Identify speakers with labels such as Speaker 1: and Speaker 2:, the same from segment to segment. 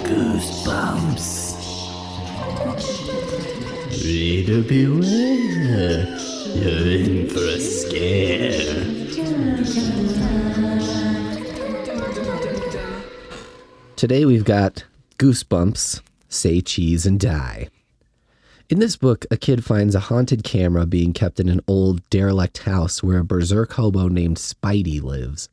Speaker 1: Goosebumps. Reader beware. You're in for a scare. Today we've got Goosebumps, Say Cheese and Die. In this book, a kid finds a haunted camera being kept in an old, derelict house where a berserk hobo named Spidey lives.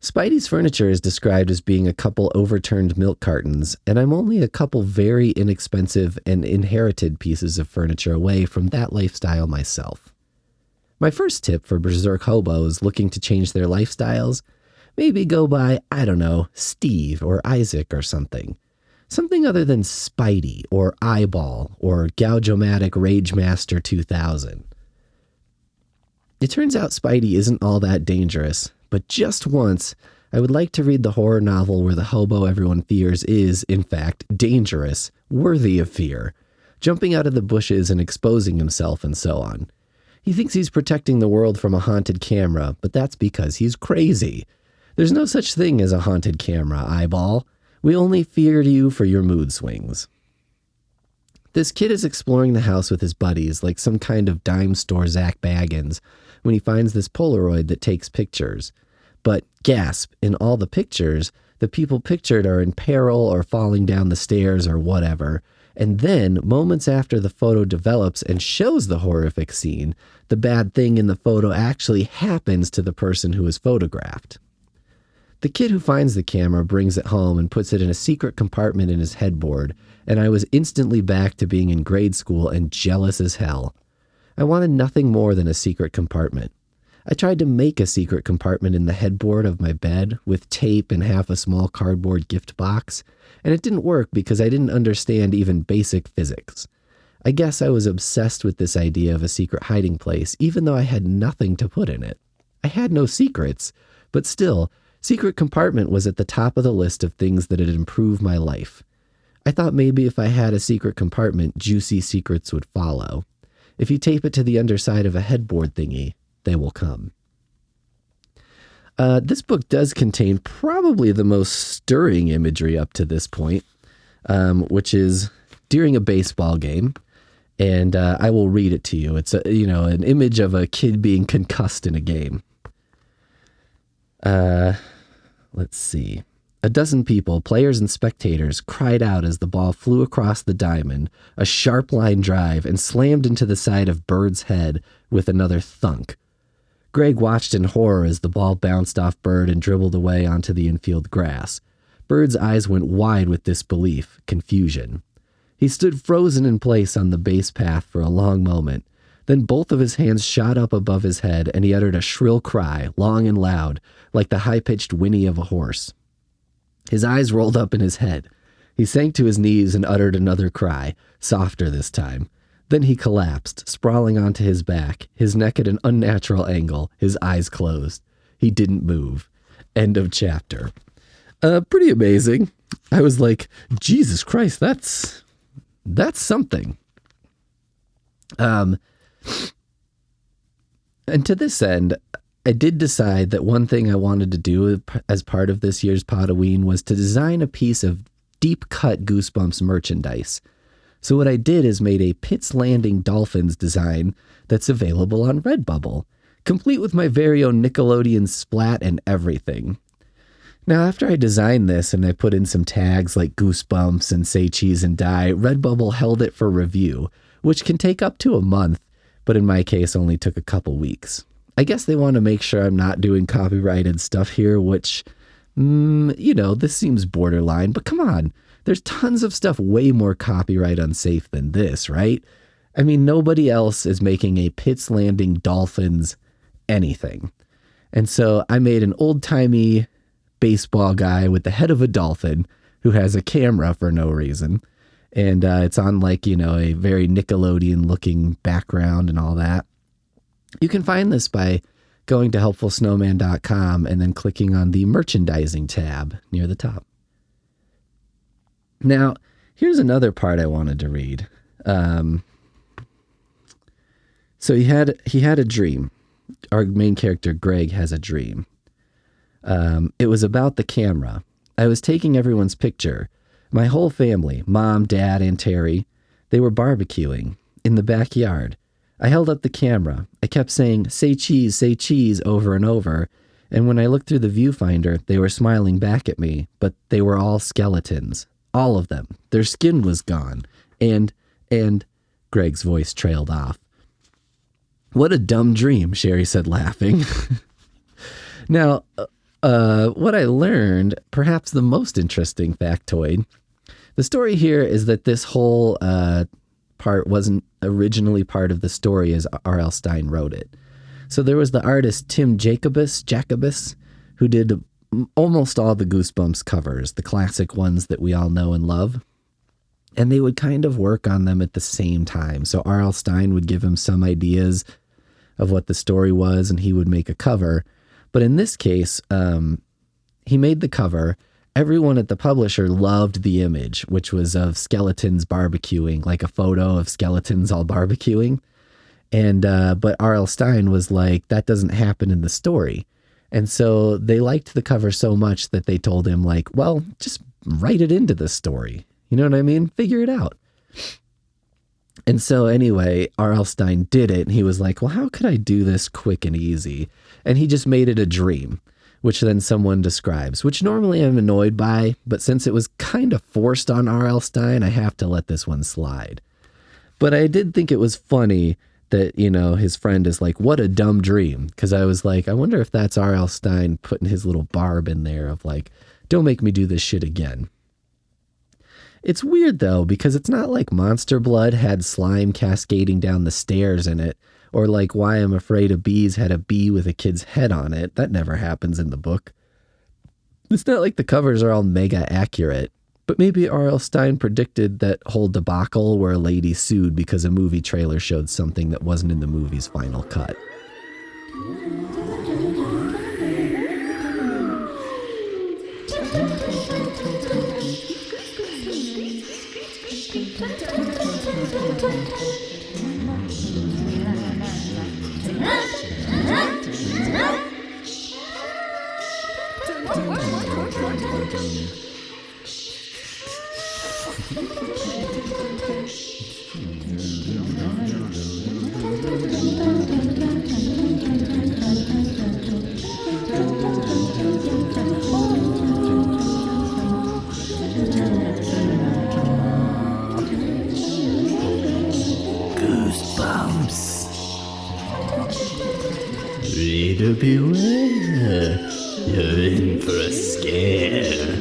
Speaker 1: Spidey's furniture is described as being a couple overturned milk cartons, and I'm only a couple very inexpensive and inherited pieces of furniture away from that lifestyle myself. My first tip for berserk hobos looking to change their lifestyles: maybe go by, I don't know, Steve or Isaac or something. Something other than Spidey or Eyeball or Gouge-O-Matic Ragemaster 2000. It turns out Spidey isn't all that dangerous, but just once, I would like to read the horror novel where the hobo everyone fears is, in fact, dangerous, worthy of fear, jumping out of the bushes and exposing himself and so on. He thinks he's protecting the world from a haunted camera, but that's because he's crazy. There's no such thing as a haunted camera, Eyeball. We only fear you for your mood swings. This kid is exploring the house with his buddies like some kind of dime store Zach Baggins when he finds this Polaroid that takes pictures. But, gasp, in all the pictures, the people pictured are in peril or falling down the stairs or whatever. And then, moments after the photo develops and shows the horrific scene, the bad thing in the photo actually happens to the person who is photographed. The kid who finds the camera brings it home and puts it in a secret compartment in his headboard, and I was instantly back to being in grade school and jealous as hell. I wanted nothing more than a secret compartment. I tried to make a secret compartment in the headboard of my bed with tape and half a small cardboard gift box, and it didn't work because I didn't understand even basic physics. I guess I was obsessed with this idea of a secret hiding place, even though I had nothing to put in it. I had no secrets, but still, secret compartment was at the top of the list of things that had improved my life. I thought maybe if I had a secret compartment, juicy secrets would follow. If you tape it to the underside of a headboard thingy, they will come. This book does contain probably the most stirring imagery up to this point, which is during a baseball game, and I will read it to you. It's an image of a kid being concussed in a game. Let's see. A dozen people, players and spectators, cried out as the ball flew across the diamond, a sharp line drive, and slammed into the side of Bird's head with another thunk. Greg watched in horror as the ball bounced off Bird and dribbled away onto the infield grass. Bird's eyes went wide with disbelief, confusion. He stood frozen in place on the base path for a long moment. Then both of his hands shot up above his head, and he uttered a shrill cry, long and loud, like the high-pitched whinny of a horse. His eyes rolled up in his head. He sank to his knees and uttered another cry, softer this time. Then he collapsed, sprawling onto his back, his neck at an unnatural angle, his eyes closed. He didn't move. End of chapter. Pretty amazing. I was like, Jesus Christ, that's something. And to this end, I did decide that one thing I wanted to do as part of this year's Podoween was to design a piece of deep-cut Goosebumps merchandise. So what I did is made a Pitt's Landing Dolphins design that's available on Redbubble, complete with my very own Nickelodeon splat and everything. Now, after I designed this and I put in some tags like Goosebumps and Say Cheese and Die, Redbubble held it for review, which can take up to a month, but in my case only took a couple weeks. I guess they want to make sure I'm not doing copyrighted stuff here, which this seems borderline, but come on. There's tons of stuff way more copyright unsafe than this, right? I mean, nobody else is making a Pitts Landing Dolphins anything. And so I made an old-timey baseball guy with the head of a dolphin who has a camera for no reason. And it's on a very Nickelodeon-looking background and all that. You can find this by going to helpfulsnowman.com and then clicking on the merchandising tab near the top. Now, here's another part I wanted to read. So he had a dream. Our main character, Greg, has a dream. It was about the camera. I was taking everyone's picture. My whole family, Mom, Dad, and Terry, they were barbecuing in the backyard. I held up the camera. I kept saying, say cheese, over and over. And when I looked through the viewfinder, they were smiling back at me, but they were all skeletons. All of them. Their skin was gone. And Greg's voice trailed off. What a dumb dream, Sherry said, laughing. Now, what I learned, perhaps the most interesting factoid, the story here is that this whole part wasn't originally part of the story as R.L. Stine wrote it. So there was the artist Tim Jacobus, who did almost all the Goosebumps covers, the classic ones that we all know and love. And they would kind of work on them at the same time. So R.L. Stine would give him some ideas of what the story was, and he would make a cover. But in this case, he made the cover. Everyone at the publisher loved the image, which was of skeletons barbecuing, like a photo of skeletons all barbecuing. And but R.L. Stine was like, that doesn't happen in the story. And so they liked the cover so much that they told him, like, well, just write it into the story. You know what I mean? Figure it out. And so anyway, R.L. Stine did it. And he was like, well, how could I do this quick and easy? And he just made it a dream, which then someone describes, which normally I'm annoyed by. But since it was kind of forced on R.L. Stine, I have to let this one slide. But I did think it was funny that, his friend is like, what a dumb dream. Because I was like, I wonder if that's R.L. Stine putting his little barb in there of like, don't make me do this shit again. It's weird, though, because it's not like Monster Blood had slime cascading down the stairs in it, or like Why I'm Afraid of Bees had a bee with a kid's head on it. That never happens in the book. It's not like the covers are all mega accurate. But maybe R.L. Stine predicted that whole debacle where a lady sued because a movie trailer showed something that wasn't in the movie's final cut. Goosebumps. Reader beware, you're in for a scare.